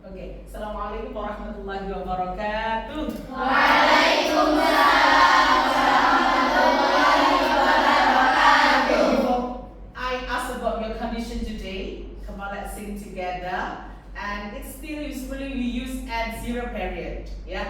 Oke, Assalamualaikum warahmatullahi wabarakatuh. Waalaikumsalam warahmatullahi wabarakatuh. I asked about your condition today. Come on, let's sing together. And it's still usually we use at zero period. Yeah.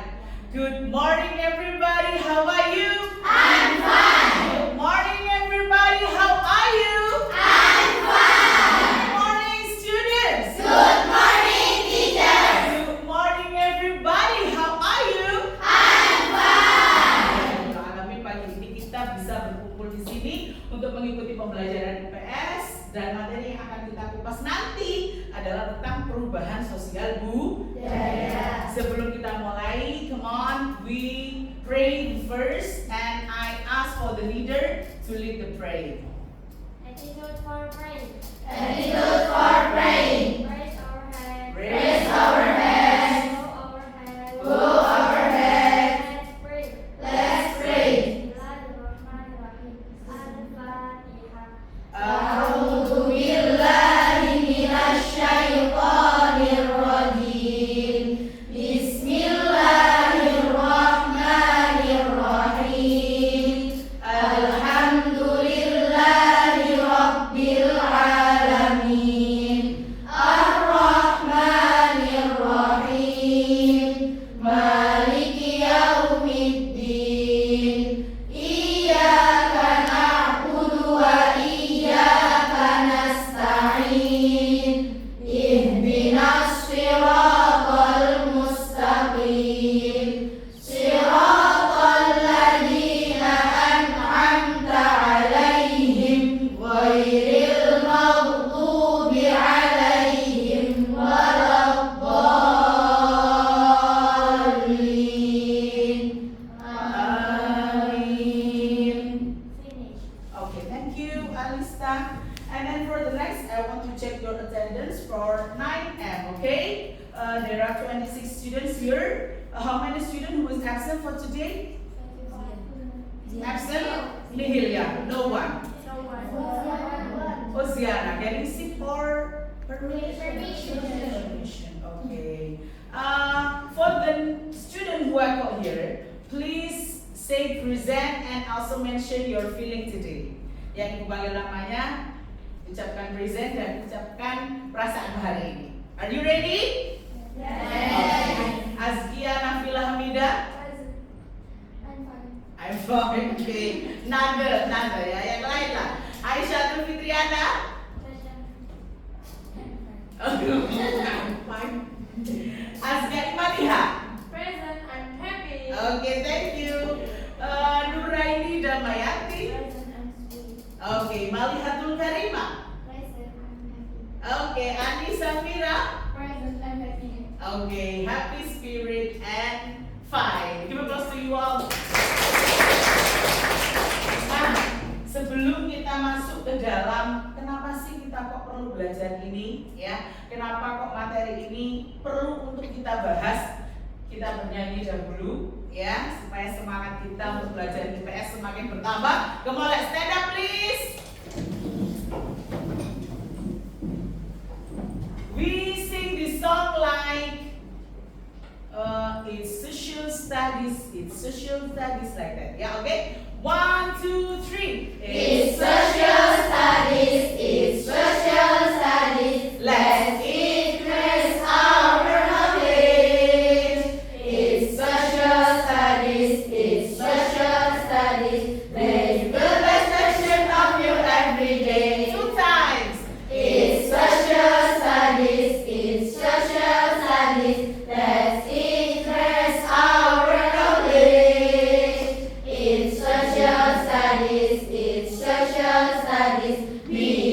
Good morning, everybody. How are you? I'm fine. Good morning, everybody. How are you? I'm fine. Good morning, students. Good morning, teachers. Good morning, everybody. How are you? I'm fine. Alami pagi ini kita bisa berkumpul di sini untuk mengikuti pembelajaran IPS dan materi yang akan kita kupas nanti adalah tentang perubahan sosial budaya. Sebelum kita mulai, come on, we pray first, and I ask for the leader to lead the prayer. Attitude for praying. Attitude for praying. Raise our hands. Raise our hands. Bow our heads. Bow our heads. Let's pray. Let's pray. Bismillahirrahmanirrahim. Al-Fatihah. A'udzu billahi minasy syaithanir rajim. Bismillahirrahmanirrahim. Alhamdulillahi rabbil alamin. Ar-Rahmanir Rahim. Maliki yaumiddin. Iyyaka na'budu wa iyyaka nasta'in. Ihdinas siratal mustaqim. Siratal ladzina an'amta 'alaihim ghairil maghdubi 'alaihim waladdallin. Amin. Finish. Okay, thank you, Alista. And then for the next, I want to check your attendance for 9M, okay? There are 26 students here. How many students who is absent for today? Absent? Nihilia, no one. Oziana, getting sick or Permission. Permission, okay. For the student who are called here, please say present and also mention your feeling today. Yang ibu panggil namanya, ucapkan present dan ucapkan perasaan hari ini. Are you ready? Okay. Azkia Nafila Hamida. I'm fine. I'm fine. Okay. Nanda ya, yang lain lah. Aisyah Fitriana. I'm fine. Azkia Imatiha. Present. I'm happy. Okay, thank you. Nuraini Damayanti. Present. I'm sweet. Okay, Malihatul Karima. Present. I'm happy. Okay, Ani Safira. Present. I'm happy. Okay, happy spirit and fine. Give a applause to you all. Nah, sebelum kita masuk ke dalam, kenapa sih kita kok perlu belajar ini? Ya, kenapa kok materi ini perlu untuk kita bahas? Kita bernyanyi dahulu, ya, supaya semangat kita untuk belajar IPS semakin bertambah. Come on, let's stand up, please. We sing this song like it's social studies like that. Yeah, okay. 1, 2, 3. It's social studies. It's social studies. Let's increase our knowledge. It's social studies. It's social studies. Make the best version of you every day. 2 times. It's social studies. It's social studies. Let's increase our knowledge. It's social studies. It's social studies. We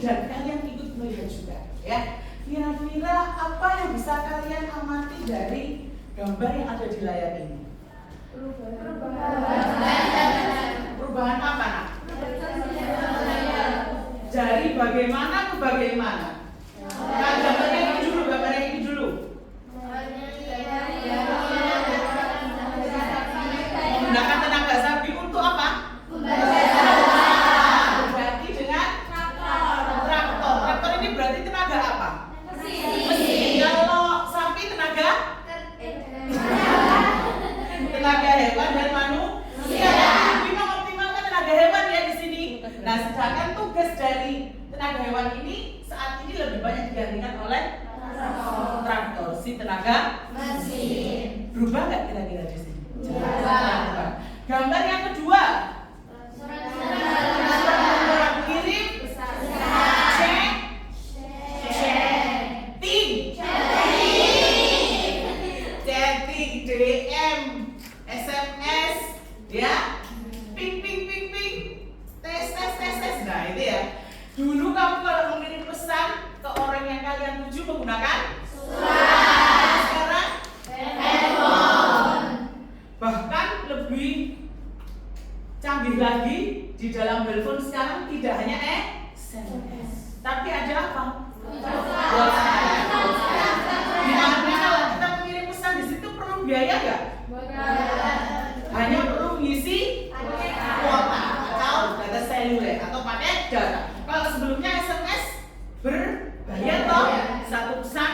dan kalian ikut melihat juga ya. Kira-kira apa yang bisa kalian amati dari gambar yang ada di layar ini? Perubahan apa nak? Dari bagaimana ke bagaimana? Nah, gambarnya ini dulu, menggunakan tenaga sapi untuk apa? Berarti dengan traktor. Traktor ini berarti tenaga apa? Mesin. Kalau sapi tenaga hewan dan manusia. Lebih mengoptimalkan tenaga hewan ya di sini. Nah, sedangkan tugas dari tenaga hewan ini saat ini lebih banyak digantikan oleh traktor, si tenaga mesin. Berubah nggak kira-kira di sini? Berubah. Gambar yang kedua. Kirim, chatting, DM, SMS, ya, ping, tes. Nah itu ya. Dulu kamu kalau mengirim pesan ke orang yang kalian tuju menggunakan surat. Sekarang handphone. Bahkan lebih canggih lagi, di dalam telepon sekarang tidak hanya SMS, tapi ada apa? WhatsApp. Dimana kalau kita mengirim pesan di situ perlu biaya nggak? Hanya perlu mengisi kuota atau data seluler atau pakai data. Kalau sebelumnya SMS berbayar toh, satu pesan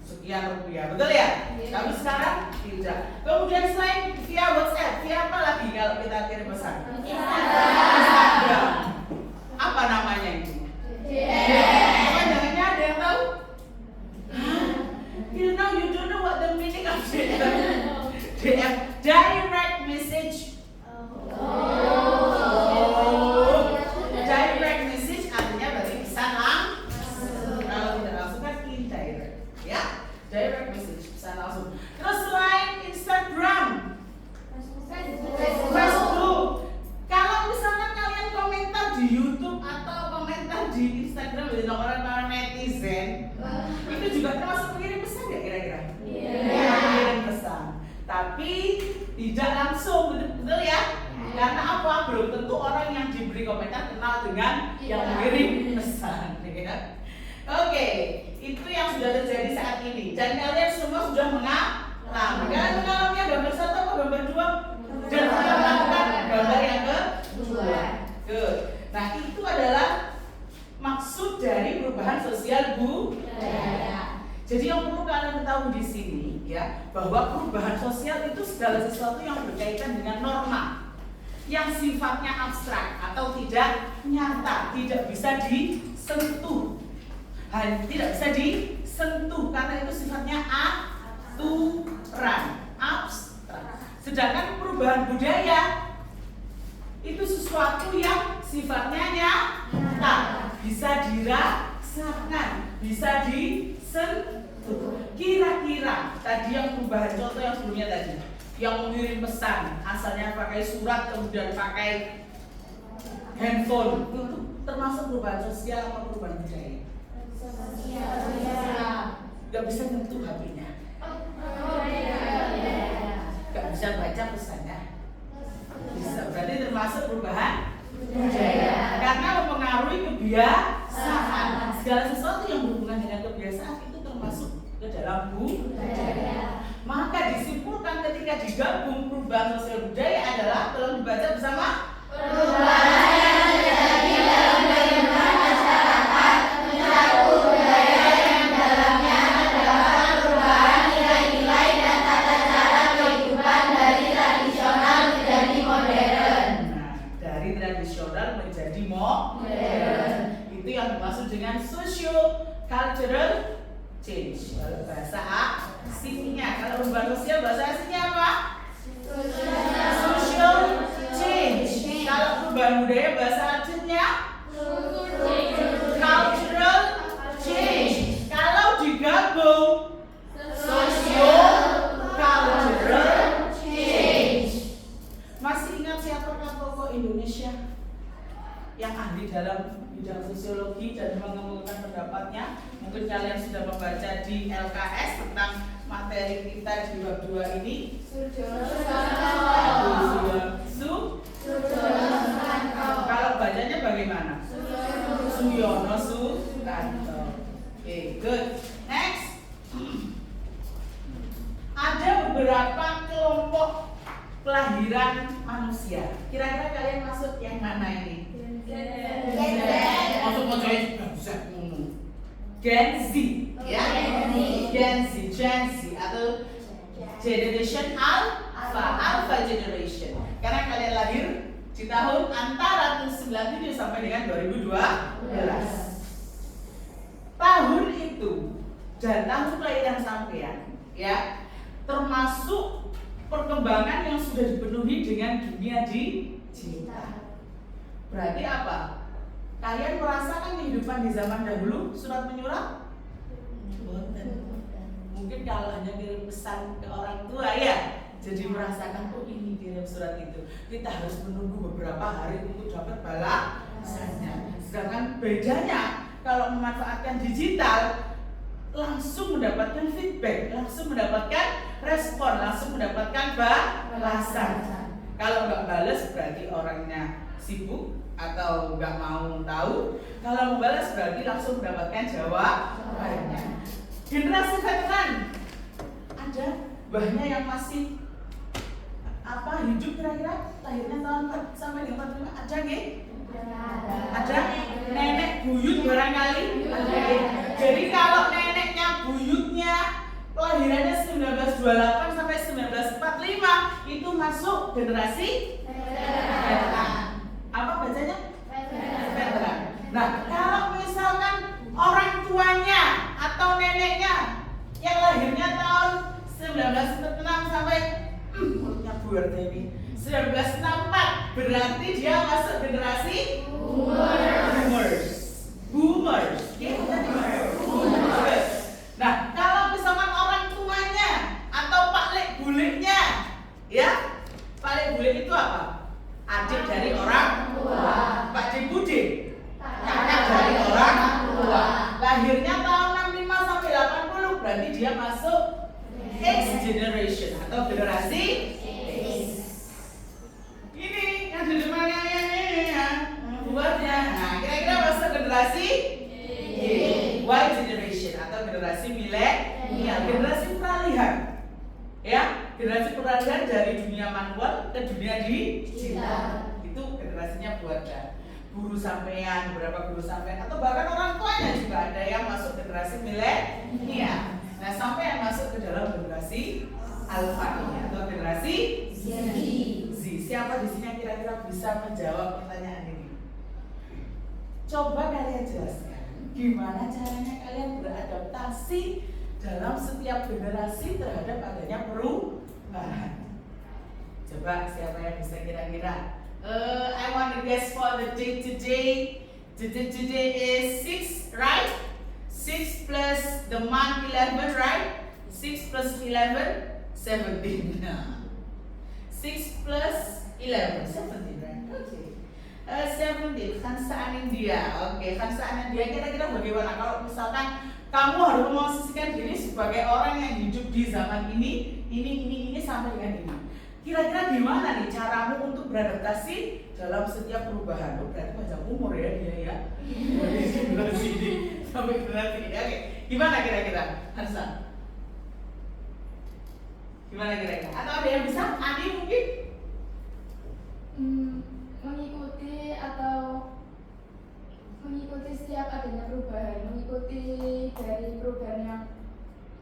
sekian rupiah, betul ya? Tapi sekarang tidak. Kemudian selain via WhatsApp, via apa lagi kalau kita kirim pesan? Instagram. Apa namanya itu? Jangan-jangan ada yang tahu? You know, you don't know what the meaning of DM. Direct message. Direct message artinya berarti pesan langsung. Kalau tidak langsung kan indirect, ya. Direct message, pesan langsung. Terus selain Instagram, Facebook. Kalau misalnya kalian komentar di YouTube atau komentar di Instagram dari orang netizen, itu juga termasuk mengirim pesan ya kira-kira? Mengirim pesan. Tapi tidak langsung, betul ya? Karena apa? Belum tentu orang yang diberi komentar kenal dengan yang mengirim pesan, ya. Oke, itu yang sudah terjadi saat ini. Dan kalian semua sudah mengalami. Kalian mengalaminya gambar satu atau gambar dua? Dan sudah melakukan gambar yang kedua. Good. Nah, itu adalah maksud dari perubahan sosial budaya. Jadi yang perlu kalian ketahui di sini ya, bahwa perubahan sosial itu segala sesuatu yang berkaitan dengan norma yang sifatnya abstrak atau tidak nyata, tidak bisa disentuh. Tidak bisa disentuh karena itu sifatnya aturan, abstrak. Sedangkan perubahan budaya itu sesuatu yang sifatnya nyata, bisa dirasakan, bisa disentuh. Kira-kira tadi yang perubahan contoh yang sebelumnya tadi, yang mengirim pesan asalnya pakai surat kemudian pakai handphone, itu termasuk perubahan sosial atau perubahan budaya? Gak bisa nyentuh HP-nya, gak bisa baca pesannya, bisa, berarti termasuk perubahan budaya karena mempengaruhi kebiasaan. Segala sesuatu yang berhubungan dengan kebiasaan itu termasuk ke dalam budaya. Maka disimpulkan ketika digabung perubahan sosial budaya adalah, tolong dibaca bersama, perubahan yang terjadi dalam kehidupan masyarakat mencakup budaya yang dalamnya terdapat perubahan nilai-nilai dan tata cara kehidupan dari tradisional menjadi modern. Nah, dari tradisional menjadi modern. Itu yang dimaksud dengan socio-cultural change. Kalau bahasa asingnya, kalau perubahan sosial bahasa asingnya apa? Social change. Kalau perubahan budaya bahasa asingnya cultural change. Kalau digabung socio-cultural change. Masih ingat siapakah tokoh Indonesia yang ahli dalam bidang sosiologi dan mengemukakan pendapatnya. Mungkin kalian sudah membaca di LKS tentang materi kita di bab 2 ini. Kalau bacanya bagaimana? Suyono Sukanto. Oke, good. Next. Ada beberapa kelompok kelahiran manusia. Kira-kira kalian masuk yang mana ini? Masuk Gen Z, ya? Gen Z atau Generation Alpha Generation. Karena kalian lahir di tahun antara 1997 sampai dengan 2012. Tahun itu dan tahun kelahiran sampean, ya, termasuk perkembangan yang sudah dipenuhi dengan dunia digital. Berarti apa? Kalian merasakan kehidupan di zaman dahulu surat menyurat? Mungkin kalau hanya kirim pesan ke orang tua, ya, jadi merasakan oh ini kirim surat itu. Kita harus menunggu beberapa hari untuk dapat balasannya. Sedangkan bedanya kalau memanfaatkan digital, langsung mendapatkan feedback, langsung mendapatkan respon, langsung mendapatkan balasan. Kalau nggak balas berarti orangnya sibuk atau nggak mau tahu. Kalau membalas berarti langsung mendapatkan jawabannya. Generasi veteran, ada mbahnya yang masih hidup kira-kira lahirnya tahun 4 sampai dengan 45, ada nggih? Ada nenek buyut barangkali? Ada. Jadi kalau neneknya buyutnya kelahirannya 1928 sampai 1945 itu masuk generasi veteran. Apa bacanya? Veteran. Nah, kalau misalkan orang tuanya atau neneknya yang lahirnya tahun 1946 sampai mulutnya buar ini 1964, berarti dia masuk generasi boomers. Nah, kalau misalkan orang tuanya atau pak lek buliknya, ya, pak lek bulik itu apa? Adik dari orang tua. Pak de bude, kakak dari orang tua. Lahirnya tahun 65 sampai 80, berarti dia masuk X generation atau generasi X. Ini yang di depannya ini ya, buatnya. Nah, kira-kira masuk generasi Y generation atau generasi milenial, generasi peralihan. Ya, generasi peralihan dari dunia manual ke dunia digital. Itu generasinya buat guru sampean, beberapa guru sampean, atau bahkan orang tuanya juga ada yang masuk generasi milenial. Nah, sampai yang masuk ke dalam generasi alpha ini atau generasi Z. Siapa di sini yang kira-kira bisa menjawab pertanyaan ini? Coba kalian jelaskan gimana caranya kalian beradaptasi dalam setiap generasi terhadap adanya perubahan. Coba siapa yang bisa kira-kira? I want to guess for the day today. The day today is 6, right? 6 plus the month 11, right? 6 plus 11, 17. 6 plus 11, 17, right? Okay. 17, Khansaan India. Oke, Khansaan India kira-kira bagaimana? Kalau misalkan kamu harus memposisikan diri sebagai orang yang hidup di zaman ini sampai dengan ini. Kira-kira gimana nih caramu untuk beradaptasi dalam setiap perubahan? Berarti panjang umur ya dia ya. Dari generasi ini sampai generasi ini. Oke, gimana kira-kira? Hansa? Gimana kira-kira? Atau ada yang bisa? Adi mungkin? Mengikuti setiap adanya perubahan, mengikuti dari perubahan yang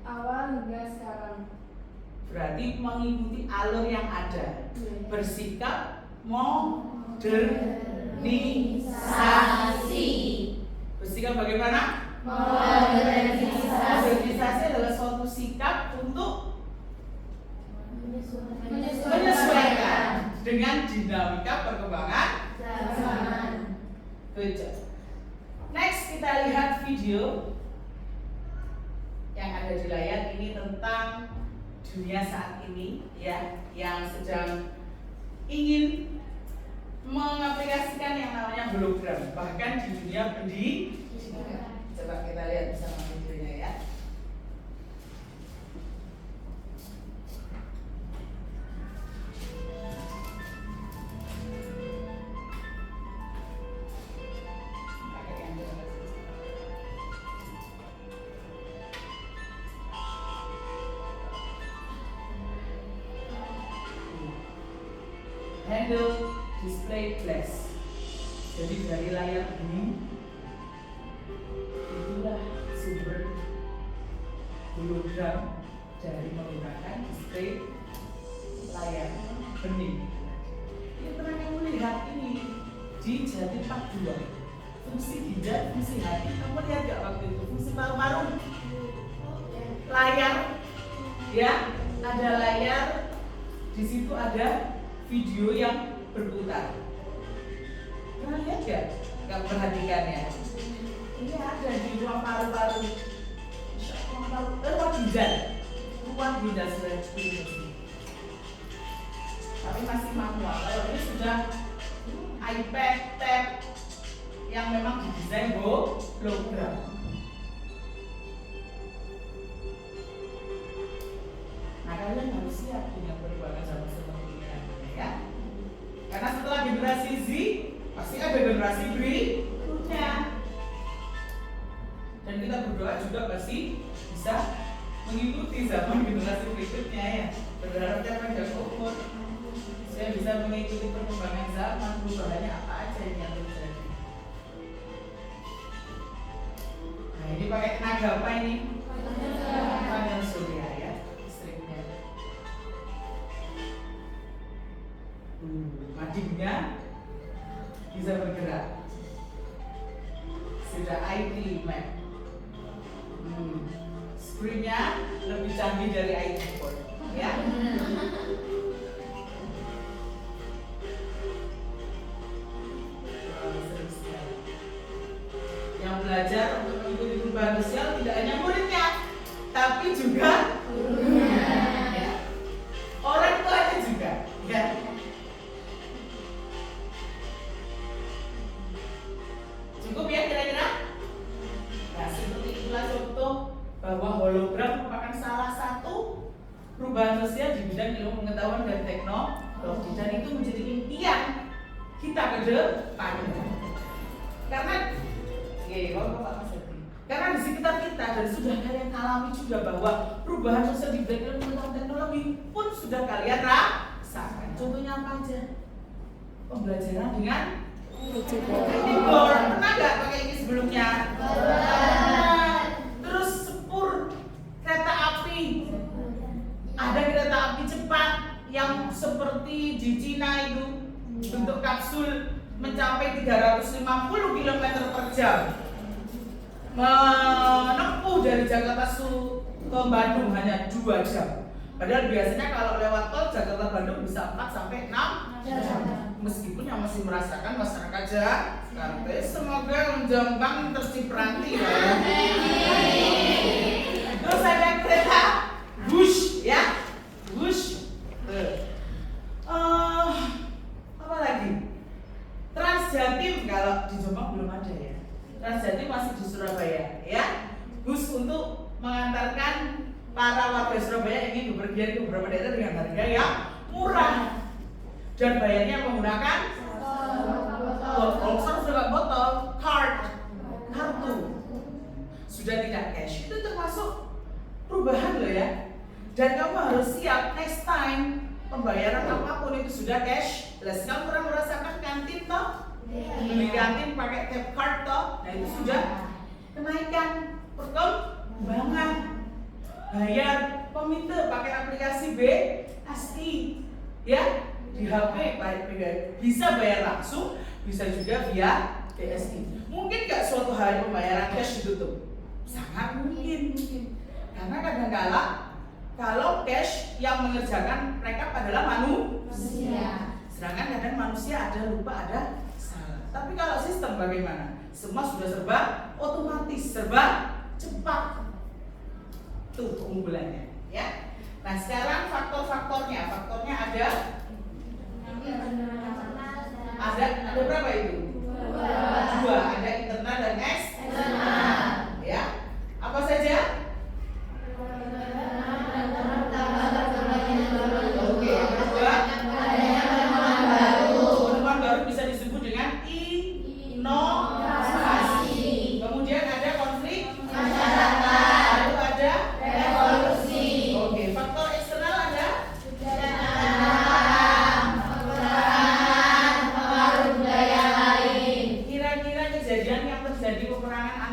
awal hingga sekarang. Berarti mengikuti alur yang ada, bersikap modernisasi. Bersikap bagaimana? Modernisasi adalah suatu sikap untuk menyesuaikan dengan dinamika perkembangan zaman. Good job. Next kita lihat video yang ada di layar ini tentang dunia saat ini ya, yang sedang ingin mengaplikasikan yang namanya hologram bahkan di dunia pendidikan. Coba kita lihat bersama videonya ya. Handle display flash. Jadi dari layar ini itulah sumber hologram dari menggunakan display layar bening. Ini pernah kamu lihat ini di Jatim Park 2, fungsi ginjal, fungsi hati. Kamu lihat gak waktu itu fungsi paru-paru? Layar, ya, ada layar. Di situ ada video yang berputar. Pernah lihat gak? Gak perhatikan ya? Ini ada di ruang paru-paru. Ruang ginjal. Ruang ginjal seperti ini. Tapi masih manual. Kalau ini sudah iPad, tab yang memang didesain hologram. Nah, kalian harus siap dengan perkembangan zaman seperti ini ya. Karena setelah generasi Z pasti ada generasi berikutnya. Dan kita berdoa juga pasti bisa mengikuti zaman generasi berikutnya ya. Berharapnya panjang umur. Saya bisa mengikuti perkembangan zaman, perubahannya apa aja yang terjadi. Nah, ini pakai tenaga apa ini? Panel surya ya, listriknya. Madingnya bisa bergerak. Sudah IT map. Screen-nya lebih canggih dari IT board, ya. Yang belajar untuk mengikuti perubahan sosial tidak hanya muridnya, tapi juga gurunya. Ya. Orang tuanya juga, ya. Cukup ya kira-kira? Nah, seperti itulah contoh bahwa hologram merupakan salah satu perubahan sosial di bidang ilmu pengetahuan dan teknologi, dan itu menjadi impian kita ke depan. Karena di sekitar kita dan sudah kalian alami juga bahwa perubahan sosial di bidang ilmu pengetahuan teknologi pun sudah kalian rasakan. Contohnya apa aja? Pembelajaran dengan keyboard. Pernah nggak pakai ini sebelumnya? Terus sepur kereta api. Ada kereta api cepat yang seperti di Cina itu bentuk kapsul mencapai 350 km per jam, menempuh dari Jakarta ke Bandung hanya 2 jam. Padahal biasanya kalau lewat tol Jakarta Bandung bisa 4 sampai 6 jam. Meskipun yang masih merasakan masyarakat Jakarta, semoga Jombang terciprati ya. Terus ada kereta Wush ya, Wush. Apa lagi? Transjatim, kalau di Jombang belum ada ya. Transjatim masih di Surabaya ya. Bus untuk mengantarkan para warga Surabaya ingin bepergian ke beberapa daerah dengan harga yang murah dan bayarnya menggunakan botol, sudah botol, kartu. Sudah tidak cash. Itu termasuk perubahan loh ya. Dan kamu harus siap next time pembayaran apapun itu sudah cash. Kamu pernah merasakan kantin toh? Beli kantin pakai tap card toh? Nah itu sudah kenaikan perkembangan. Bayar komite pakai aplikasi BSI ya, di HP bisa bayar langsung, bisa juga via BSI. Mungkin nggak suatu hari pembayaran cash ditutup? Sangat mungkin. Karena kadang-kala kalau cash yang mengerjakan mereka adalah manusia. Sedangkan kadang manusia ada lupa, ada salah. Tapi kalau sistem bagaimana? Semua sudah serba otomatis, serba cepat. Itu keunggulannya, ya. Nah sekarang faktornya ada berapa itu? 2. Ada internal dan eksternal.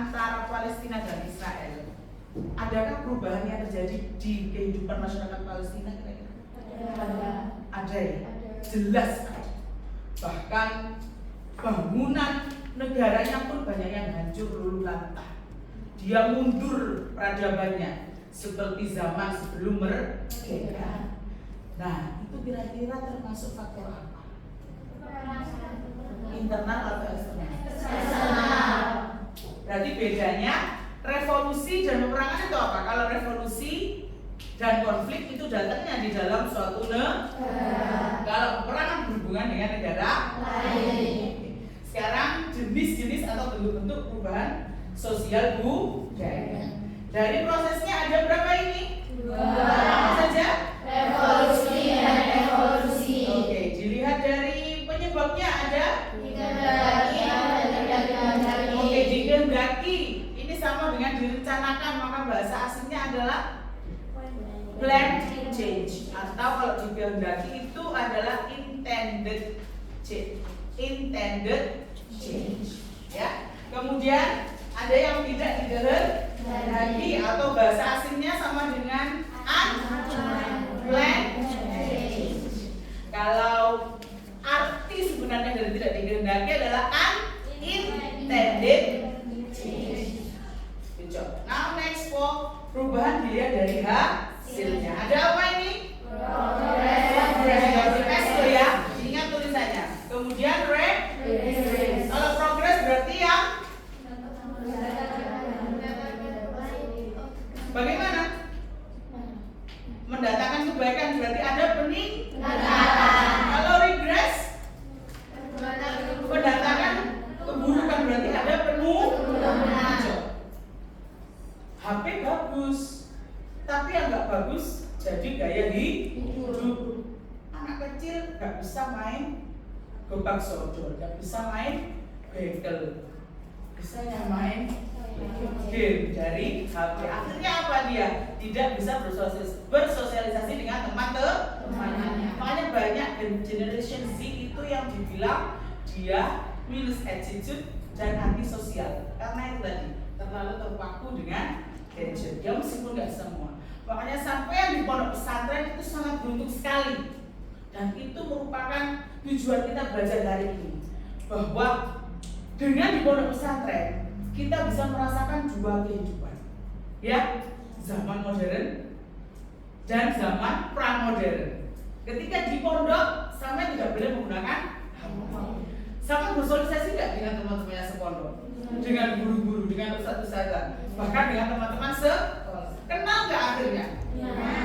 antara Palestina dan Israel. Adakah perubahan yang terjadi di kehidupan masyarakat Palestina kira-kira? Ada ya? Jelas ada. Bahkan bangunan negaranya pun banyak yang hancur luluh lantah. Dia mundur peradabannya seperti zaman sebelum merdeka. Nah, itu kira-kira termasuk faktor apa? Internal atau eksternal? Berarti bedanya revolusi dan peperangan itu apa? Kalau revolusi dan konflik itu datangnya di dalam suatu negara. Kalau peperangan berhubungan dengan negara lain. Sekarang jenis-jenis atau bentuk-bentuk perubahan sosial budaya. Dari prosesnya ada berapa ini? Apa saja? Revolusi dan evolusi. Oke, dilihat dari penyebabnya ada? Oke, dikehendaki. Ini sama dengan direncanakan, maka bahasa aslinya adalah planned change, atau kalau dikehendaki itu adalah intended change. Intended change, ya. Kemudian ada yang tidak dikehendaki atau bahasa aslinya sama dengan unplanned change. Kalau arti sebenarnya dari tidak dikehendaki adalah unintended change. Good job. Now next for perubahan dilihat dari hasilnya. Ada apa ini? Progress loh ya. Ingat tulisannya. Kemudian regress. Kalau progress berarti yang bagaimana? Mendatangkan kebaikan berarti ada peningkatan. Kalau regress mendatangkan keburukan berarti ada penurunan. HP bagus, tapi yang nggak bagus jadi gaya hidup. Anak kecil nggak bisa main gobak sodor, nggak bisa main bekel, bisa yang main game dari HP. Akhirnya apa dia? Tidak bisa bersosialisasi dengan teman-temannya. Makanya banyak generation Z itu yang dibilang dia minus attitude dan antisosial. Karena itu tadi terlalu terpaku dengan gadget. Ya meskipun nggak semua. Makanya sampai yang di pondok pesantren itu sangat beruntung sekali. Dan itu merupakan tujuan kita belajar hari ini. Bahwa dengan di pondok pesantren kita bisa merasakan dua kehidupan, ya, zaman modern dan zaman pramodern. Ketika di pondok, sama tidak boleh menggunakan HP. Sama bersosialisasi nggak dengan teman-temannya sepondok, dengan guru-guru, dengan ustadz-ustadzah, bahkan dengan teman-teman sekolah. Kenal nggak akhirnya?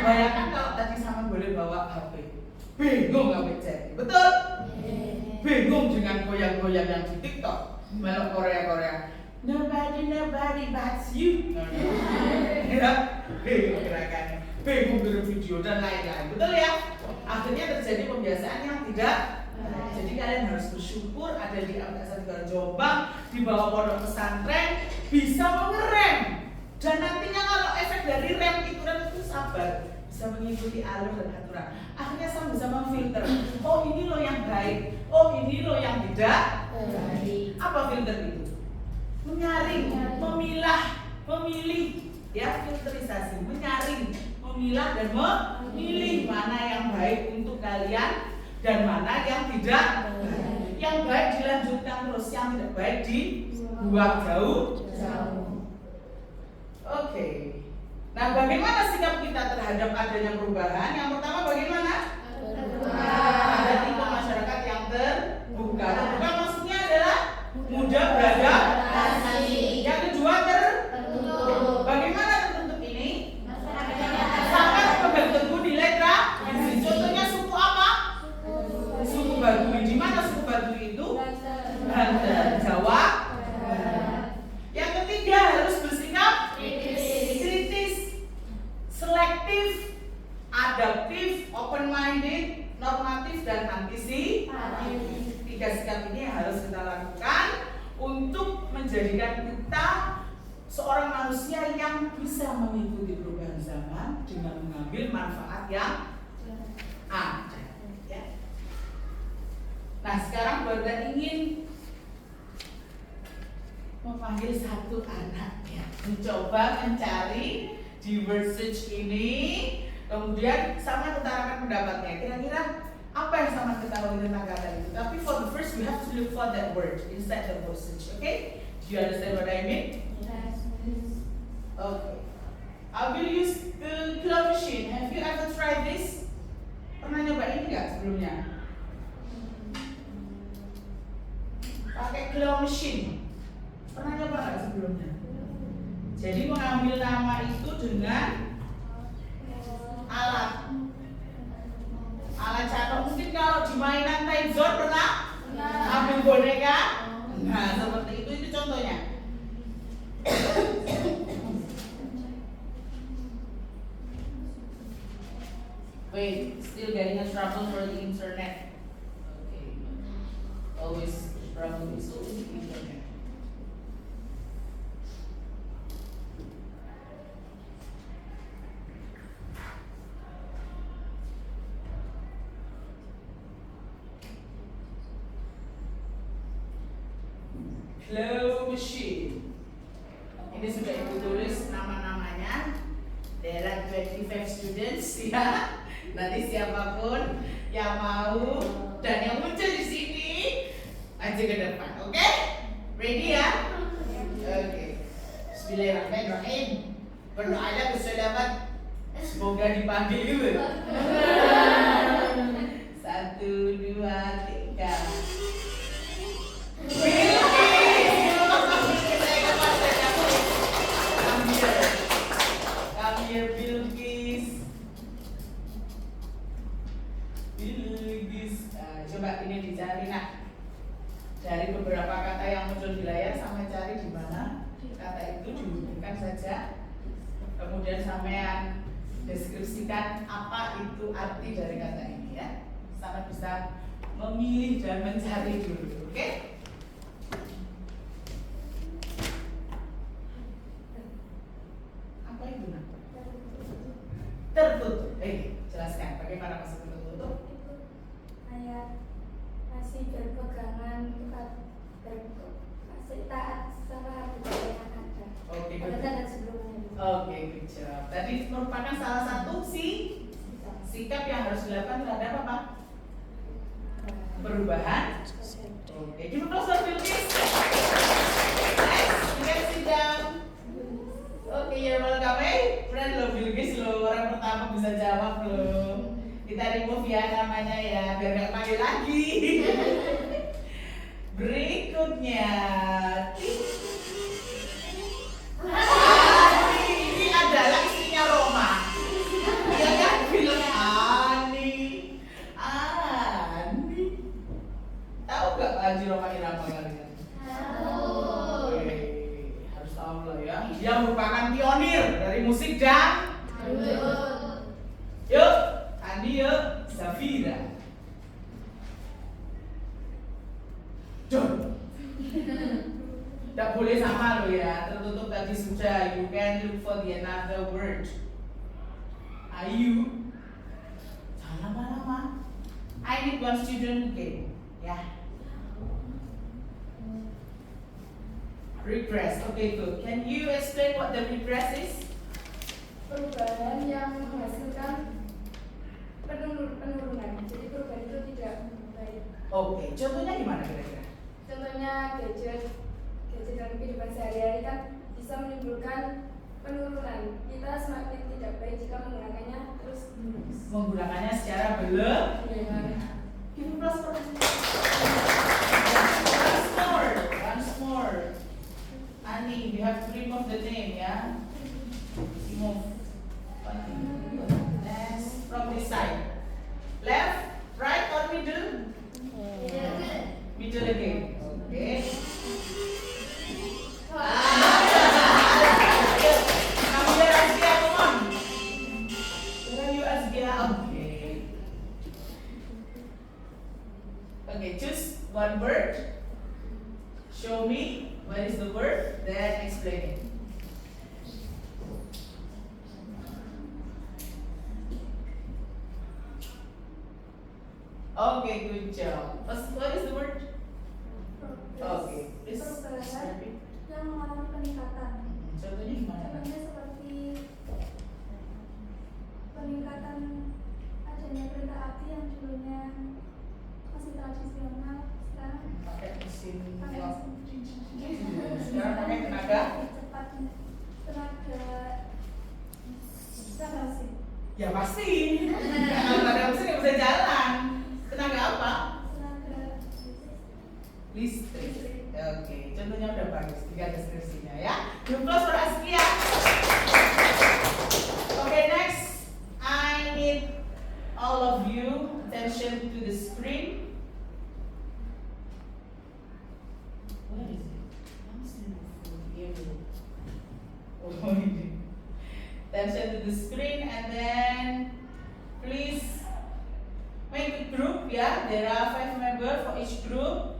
Bayangkan kalau tadi sama boleh bawa HP, bingung nggak chat, betul? Bingung dengan goyang-goyang yang di TikTok, melok Korea. Nobody but you. Ya, bingung gerakannya, bingung video dan lain-lain, betul ya? Akhirnya terjadi pembiasaan yang tidak. Jadi kalian harus bersyukur ada di Aplikasi Negara Jombang di bawah pondok pesantren bisa mengerem. Dan nantinya kalau efek dari rem itu sabar, bisa mengikuti alur dan aturan. Akhirnya saya bisa memfilter. Oh ini loh yang baik, oh ini loh yang tidak baik. Apa filter itu? Menyaring, memilah, memilih, ya, filterisasi, menyaring, memilah dan memilih mana yang baik untuk kalian dan mana yang tidak baik. Yang baik dilanjutkan terus, yang tidak baik dibuang jauh. Oke. Nah, bagaimana sikap kita terhadap adanya perubahan? Yang pertama bagaimana? Ada tipe masyarakat yang terbuka. Terbuka maksudnya adalah mudah beradaptasi. Yang kedua tertutup. Bagaimana tertutup ini? Sangat pegang teguh nilai tradisi. Contohnya suku apa? Suku Baduy. Di mana suku Baduy itu? Banten, Jawa. Yang ketiga harus bersikap kritis, selektif, adaptif, open-minded, normatif, dan antisipatif. Tiga sikap ini harus kita lakukan untuk menjadikan kita seorang manusia yang bisa mengikuti perubahan zaman dengan mengambil manfaat yang ada. Ya. Nah, sekarang Bunda ingin memanggil satu anaknya, mencoba mencari di word search ini, kemudian sama utarakan pendapatnya. Kira-kira apa yang sama ketahui tentang kata itu? Tapi for the first we have to look for that word inside the word search. Okay? Do you understand what I mean? Yes. Okay. I will use the claw machine. Have you ever tried this? Pernah nyoba ini nggak sebelumnya? Pakai claw machine. Pernah nyoba nggak sebelumnya? Jadi mengambil nama itu dengan alat catok. Mungkin kalau di mainan time zone pernah ambil boneka. Nah seperti itu contohnya. Wait, still getting a trouble for the internet. Okay, always trouble is always the internet. Claw machine. Ini sudah ibu tulis nama-namanya. There are 25 students ya. Nanti siapapun yang mau dan yang muncul di sini maju ke depan. Oke? Ready ya? Oke. Bismillahirrahmanirrahim. Berdoalah berselamat. Semoga dipanggil gitu. 1, 2, 3. Coba ini dicari. Nah, dari beberapa kata yang muncul di layar, sama cari di mana kata itu dihubungkan saja. Kemudian sampean deskripsikan apa itu arti dari kata ini ya. Sama bisa memilih dan mencari dulu, oke? Apa itu nak? Tertutup. Jelaskan bagaimana maksud tertutup? Kayak masih berpegangan masih taat sama budaya yang ada. Oke, Ada tanda sebelumnya. Oke, good job. Tadi merupakan salah satu sikap yang harus dilakukan terhadap apa? Perubahan. Oke, give applause for Bilqis. Next, you can sit down. Oke, you're welcome. Friend lo Bilqis lo, orang pertama bisa jawab lo. Kita remove ya namanya ya, biar nggak panggil lagi. Berikutnya, ini adalah istrinya Roma. Dia kan bilang Ani. Tahu nggak Haji Roma Irama kalian? Tahu. Harus tahu loh ya. Dia merupakan pionir dari musik dan yuk, Andi yuk, Zafira. John. Tidak boleh sama lo ya, tertutup tadi sudah. You can look for the another word. Ayu. Jangan lama-lama. I need one student again. Ya. Regress. Okay, good. Can you explain what the regress is? Perubahan yang menghasilkan penurunan. Jadi perubahan itu tidak baik. Oke, contohnya gimana kira-kira? Contohnya gadget dalam kehidupan sehari-hari kan bisa menimbulkan penurunan. Kita semakin tidak baik jika menggunakannya terus menerus. Menggunakannya secara berlebihan. Give me plus for once more. Ani, you have to remove the name ya. Remove. Next, from this side. Left, right, or middle? Middle again. Okay. Okay, choose one word. Show me what is the word, then explain it. Okay, good job. What is the word? Okay, please repeat. Yang Ya pasti. Kalau nggak ada mesin nggak bisa jalan. Tenaga apa? Listrik. Oke, contohnya udah bagus. Tiga deskripsinya ya. Group close for Askia. Okay, next. I need all of you attention to the screen. Where is it? I'm still here. Oh, ini. Attention to the screen, and then please make a group. Yeah, there are 5 members for each group.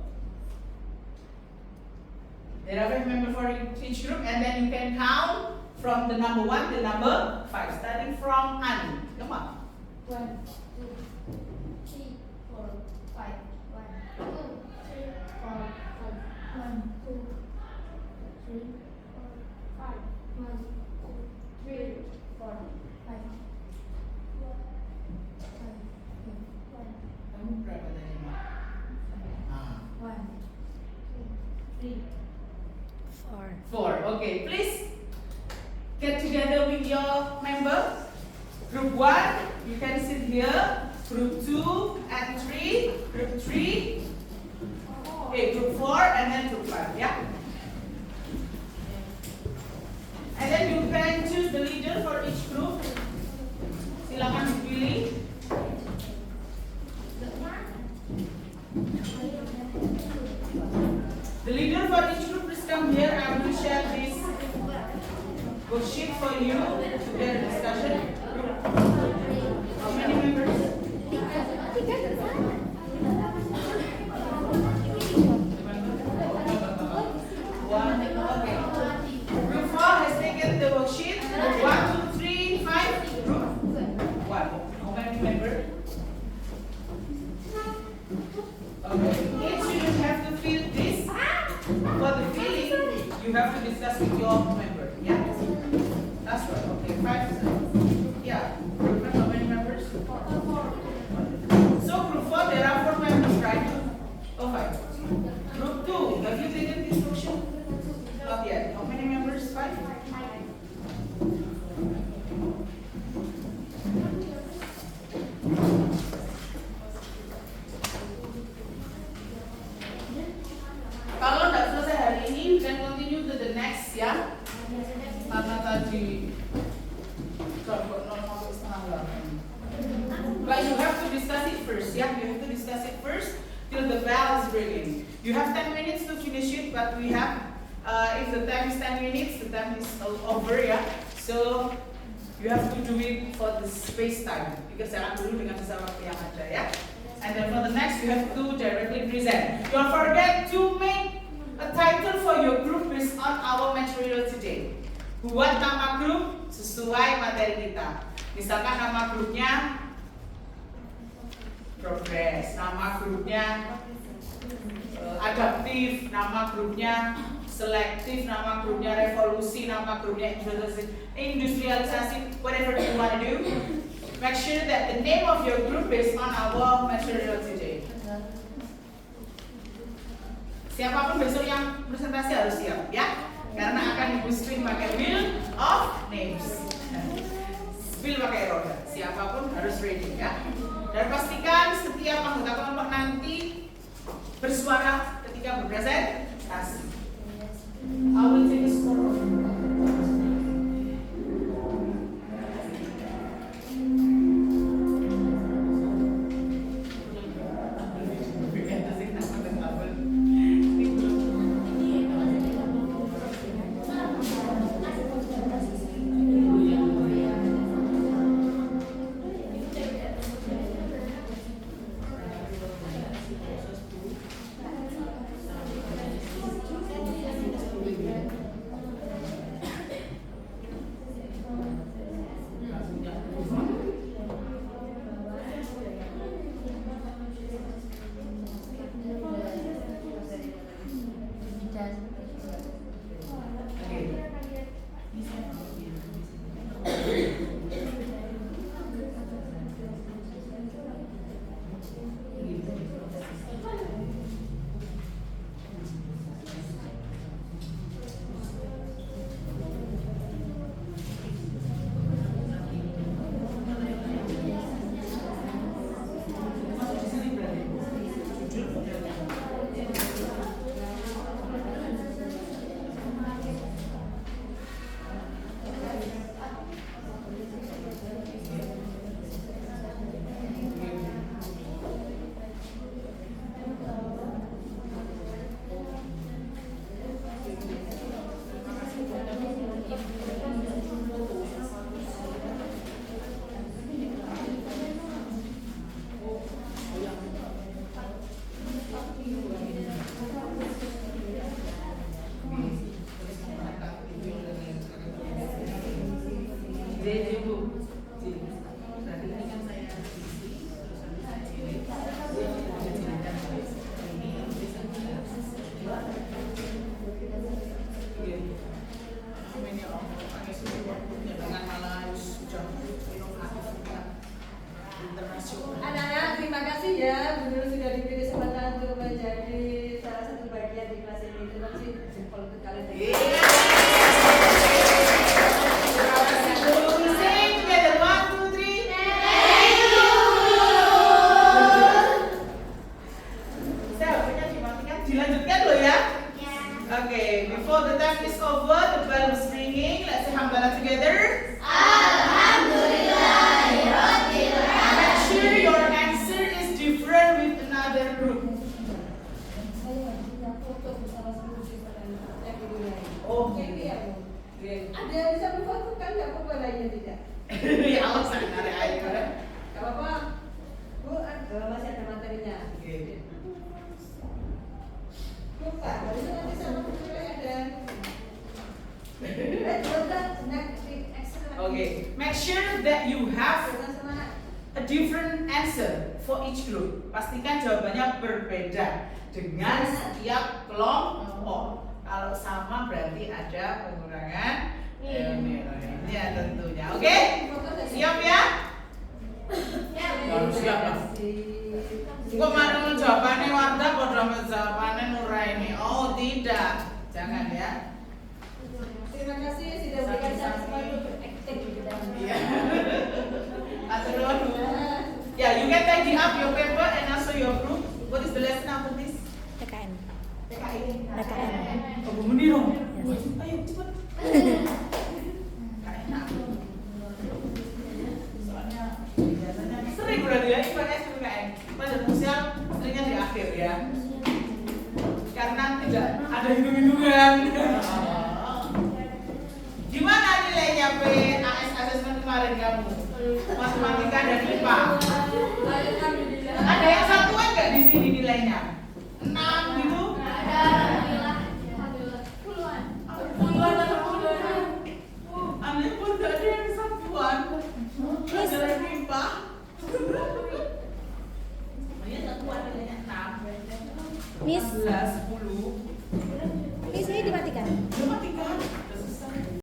There are 5 members for each group, and then you can count from the number 1 to number 5, starting from Ani. Come on. 1, 2, 3, 4, 5. 1, 2, 3, 4, 5. 1, 2, 3, 4, 5. 1, 2, 3, 4, 5. Kamu berapa tadi? Ah. 1, 2, 3, 4. Okay, please get together with your members. Group 1, you can sit here. Group 2 and 3. Group 3. Okay, group 4 and then group 5. Yeah. And then you can choose the leader for each group. Silakan dipilih. The leader for each group, please come here. I will share this worksheet for you to get a discussion. How many members? 1. Okay. Group 4 has taken the worksheet. 1, 2, 3, 5. Group 1. How many members? Okay. Each you have to fill this. For the filling, you have to discuss with your member. Yeah? That's right. Okay. 5. Yeah. Group 1, how many members? 4. So group 4, there are 4 members, right? Oh, 5. Group 2, have you taken this worksheet? Not yet. How many members? 5. Kalau tidak selesai hari ini, you can continue to the next ya. Karena tadi jam 6:30. But you have to discuss it first ya. You have to discuss it first till the bell is ringing. You have 10 minutes to finish it, but we have if the time is 10 minutes, the time is over ya. So you have to do it for the space time. Dikerjakan dulu dengan sisa waktu yang ada ya. And then for the next, you have to directly present. Don't forget to make a title for your group based on our material today. Buat nama grup sesuai materi kita. Misalkan nama grupnya progress, nama grupnya adaptif, nama grupnya selektif, nama grupnya revolusi, nama grupnya industrialisasi, whatever you want to do. Make sure that the name of your group based on our material today. Siapapun besok yang presentasi harus siap ya, karena akan ibu screen pakai wheel of names. Wheel pakai roda. Siapapun harus ready ya. Dan pastikan setiap anggota kelompok nanti bersuara ketika berpresentasi. I will take a score. J Bu. J. Berarti ini kan saya isi, terus nanti saya jilid. Jilidkan ini bisa kita. Ini om, pakai susu waktunya dengan malah sudah inovatif internasional. Anak-anak, terima kasih ya, Bu Nur sudah diberi kesempatan untuk menjadi salah satu bagian di kelas ini. Terima kasih jempol untuk kalian. Sing together, 1, 2, 3. Saya waktunya dimatikan, dilanjutkan loh ya. Okay, before the time is over, the bell is ringing. Let's say hamdalah together. Make sure your answer is different with another group. Saya punya foto bersama 10 siswa dan yang di dunia ini. Oh, Jadi ya, Bu. Great. Ada yang bisa berfoto kan? Nggak apa-apa lainnya tidak. Ya Allah, sangat menarik aja. Nggak apa-apa. Bu, masih ada materinya. Oke. Lupa, baru nanti sama Bu ada. Okay, make sure that you have Dengan semangat. a different answer for each group. Pastikan jawabannya berbeda dengan setiap kelompok. Kalau sama berarti ada pengurangan nilainya tentunya. Oke? Siap ya? Harus siap lah. Kok mana jawabannya Wardah, kok jawabannya Nuraini? Oh tidak, jangan ya. Terima kasih sudah berikan saya kesempatan untuk acting di bidang ini. Iya. Atur dulu. Yeah, you can tidy up your paper and also your group. What is the lesson after this? TKN. TKN. Oh, Bu Muni dong. Ayo cepat. Kayak enak. Soalnya biasanya sering berarti ya IPS PKN. Pada sosial seringnya di akhir ya. Karena tidak ada hitung-hitungan. Gimana nilainya PAS assessment kemarin kamu? Matematika dan IPA. Ada yang satuan nggak di sini nilainya? 6 gitu? Puluhan atau puluhan? Aneh pun nggak ada yang satuan. Pelajaran IPA. Semuanya satuan nilainya 6. Miss. 11, 10.